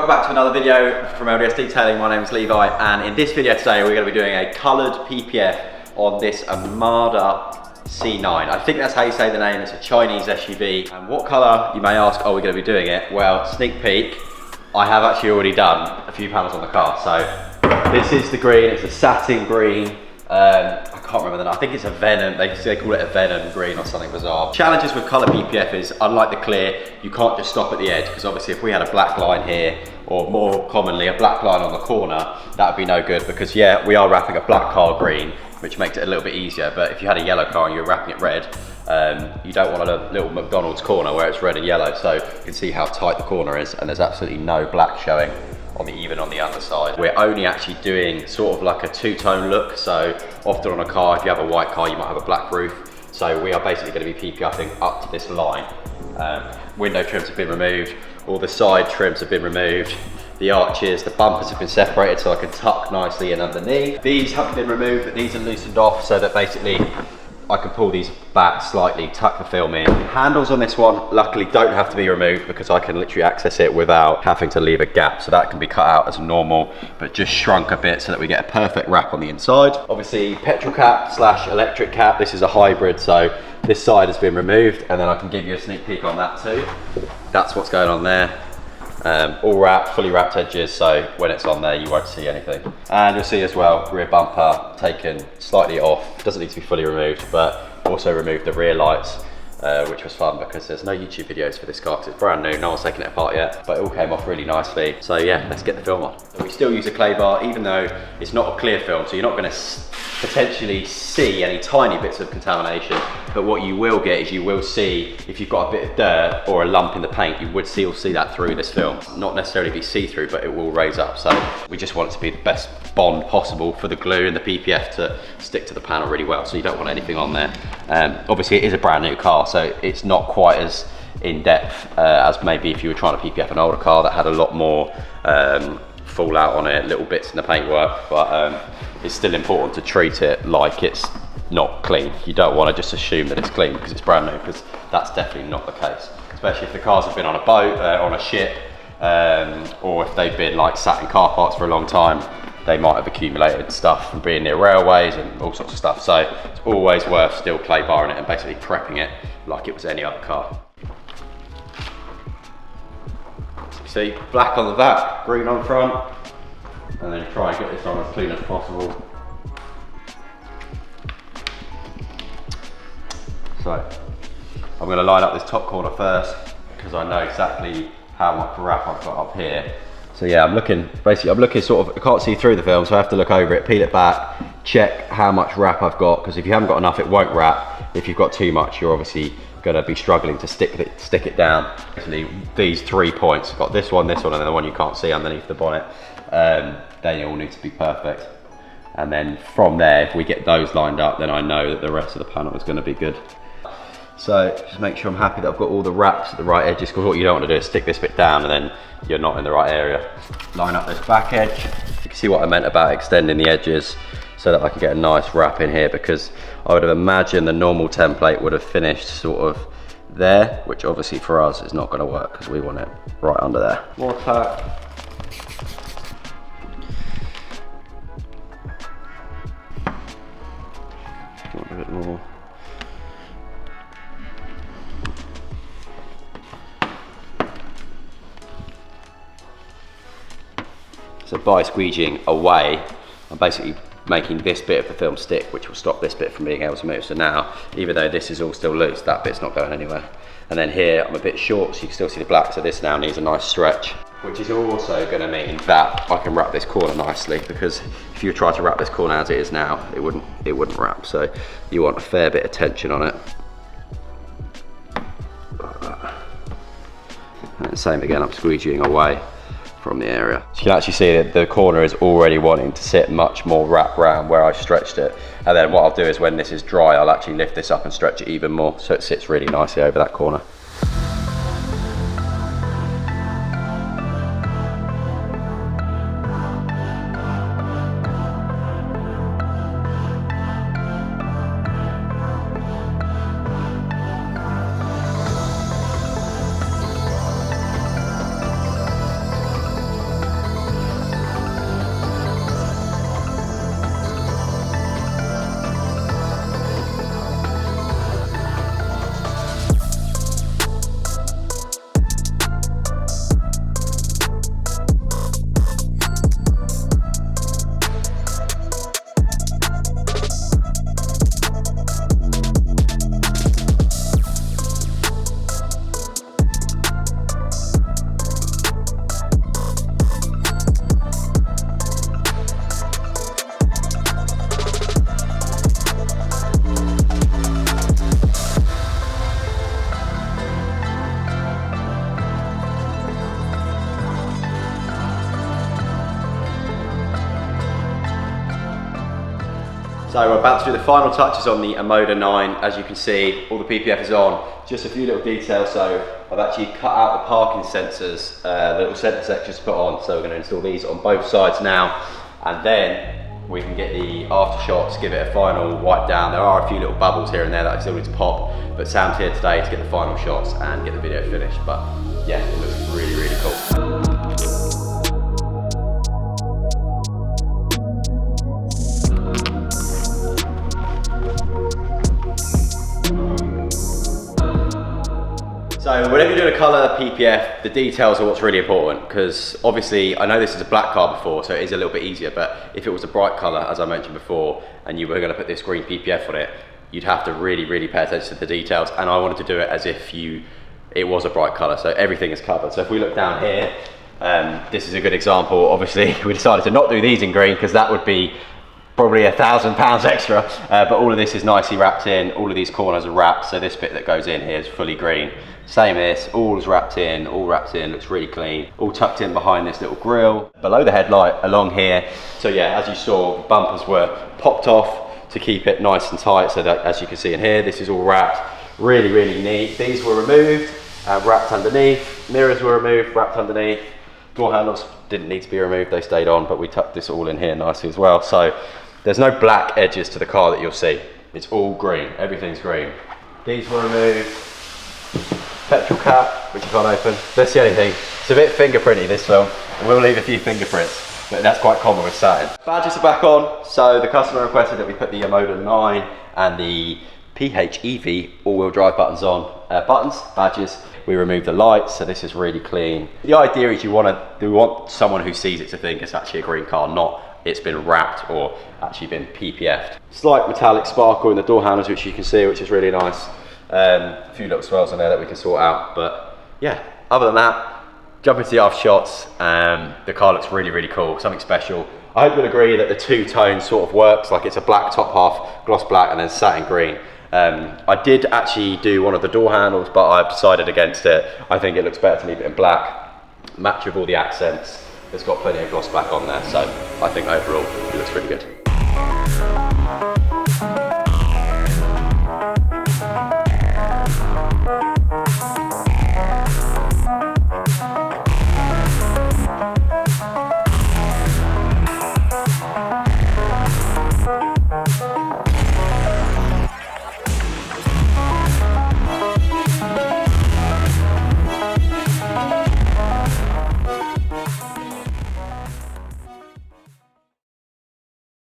welcome back to another video from LDS Detailing. My name is Levi, and in this video today we're going to be doing a coloured PPF on this OMODA C9. I think that's how you say the name. It's a Chinese SUV. And what colour, you may ask, are we going to be doing it? Well, sneak peek, I have actually already done a few panels on the car. So this is the green, it's a satin green. I can't remember the name. I think it's a Venom. They call it a Venom green or something bizarre. Challenges with colour PPF is, unlike the clear, you can't just stop at the edge, because obviously if we had a black line here, or more commonly a black line on the corner, that would be no good, because yeah, we are wrapping a black car green, which makes it a little bit easier. But if you had a yellow car and you were wrapping it red, you don't want a little McDonald's corner where it's red and yellow. So you can see how tight the corner is, and there's absolutely no black showing even on the underside. We're only actually doing sort of like a two-tone look. So often on a car, if you have a white car, you might have a black roof. So we are basically going to be PPFing up to this line. Window trims have been removed, all the side trims have been removed, the arches, the bumpers have been separated so I can tuck nicely in underneath. These haven't been removed, but these are loosened off so that basically I can pull these back slightly, tuck the film in. Handles on this one luckily don't have to be removed, because I can literally access it without having to leave a gap, so that can be cut out as normal, but just shrunk a bit so that we get a perfect wrap on the inside. Obviously petrol cap / electric cap, this is a hybrid, so this side has been removed, and then I can give you a sneak peek on that too. That's what's going on there. All wrapped, fully wrapped edges, so when it's on there you won't see anything. And you'll see as well, rear bumper taken slightly off, doesn't need to be fully removed, but also removed the rear lights, which was fun because there's no YouTube videos for this car because it's brand new, no one's taken it apart yet, but it all came off really nicely. So yeah, let's get the film on. So we still use a clay bar, even though it's not a clear film, so you're not going to potentially see any tiny bits of contamination, but what you will get is you will see, if you've got a bit of dirt or a lump in the paint, you would still see that through this film. Not necessarily be see-through, but it will raise up. So we just want it to be the best bond possible for the glue and the PPF to stick to the panel really well, so you don't want anything on there. Obviously it is a brand new car, so it's not quite as in-depth as maybe if you were trying to PPF an older car that had a lot more fallout on it, little bits in the paintwork, but it's still important to treat it like it's not clean. You don't want to just assume that it's clean because it's brand new, because that's definitely not the case, especially if the cars have been on a boat, on a ship, or if they've been like sat in car parks for a long time. They might have accumulated stuff from being near railways and all sorts of stuff, so it's always worth still clay barring it and basically prepping it like it was any other car. See, black on the back, green on the front, and then try and get this on as clean as possible. So I'm going to line up this top corner first, because I know exactly how much wrap I've got up here. So yeah, I'm looking sort of, I can't see through the film, so I have to look over it, peel it back, check how much wrap I've got, because if you haven't got enough, it won't wrap. If you've got too much, you're obviously going to be struggling to stick it down. Actually, these 3 points, I've got this one, and then the one you can't see underneath the bonnet, they all need to be perfect. And then from there, if we get those lined up, then I know that the rest of the panel is going to be good. So just make sure I'm happy that I've got all the wraps at the right edges, because what you don't want to do is stick this bit down and then you're not in the right area. Line up this back edge. You can see what I meant about extending the edges so that I can get a nice wrap in here, because I would have imagined the normal template would have finished sort of there, which obviously for us is not going to work because we want it right under there. More tack. A bit more. So by squeegeeing away, I'm basically making this bit of the film stick, which will stop this bit from being able to move. So now, even though this is all still loose, that bit's not going anywhere. And then here, I'm a bit short, so you can still see the black, so this now needs a nice stretch, which is also going to mean that I can wrap this corner nicely, because if you try to wrap this corner as it is now, it wouldn't wrap. So you want a fair bit of tension on it. And then same again, I'm squeegeeing away from the area. So you can actually see that the corner is already wanting to sit much more wrapped round where I stretched it. And then what I'll do is when this is dry, I'll actually lift this up and stretch it even more so it sits really nicely over that corner. So we're about to do the final touches on the OMODA 9. As you can see, all the PPF is on. Just a few little details. So I've actually cut out the parking sensors, little sensor sections to put on. So we're going to install these on both sides now, and then we can get the after shots, give it a final wipe down. There are a few little bubbles here and there that I still need to pop, but Sam's here today to get the final shots and get the video finished. But yeah, it looks really, really cool. So whenever you're doing a colour PPF, the details are what's really important, because obviously I know this is a black car before, so it is a little bit easier, but if it was a bright colour, as I mentioned before, and you were going to put this green PPF on it, you'd have to really, really pay attention to the details, and I wanted to do it as if it was a bright colour, so everything is covered. So if we look down here, this is a good example. Obviously we decided to not do these in green because that would be probably £1,000 extra, but all of this is nicely wrapped in. All of these corners are wrapped, so this bit that goes in here is fully green. Same this, all is wrapped in, looks really clean. All tucked in behind this little grille, below the headlight, along here. So yeah, as you saw, the bumpers were popped off to keep it nice and tight, so that, as you can see in here, this is all wrapped. Really, really neat. These were removed, wrapped underneath. Mirrors were removed, wrapped underneath. Door handles didn't need to be removed, they stayed on, but we tucked this all in here nicely as well. So there's no black edges to the car that you'll see. It's all green, everything's green. These were removed. Petrol cap, which you can't open. That's the only thing. It's a bit fingerprinty, this film, and we'll leave a few fingerprints, but that's quite common with satin. Badges are back on, so the customer requested that we put the OMODA 9 and the PHEV all-wheel drive buttons on. Badges. We removed the lights, so this is really clean. The idea is you want someone who sees it to think it's actually a green car, not it's been wrapped or actually been PPF'd. Slight metallic sparkle in the door handles, which you can see, which is really nice. A few little swirls in there that we can sort out, but yeah, other than that, jump into the after shots. The car looks really, really cool, something special. I hope you'll agree that the two-tone sort of works, like it's a black top half, gloss black, and then satin green. I did actually do one of the door handles, but I've decided against it. I think it looks better to leave it in black, match with all the accents. It's got plenty of gloss black on there, so I think overall it looks really good.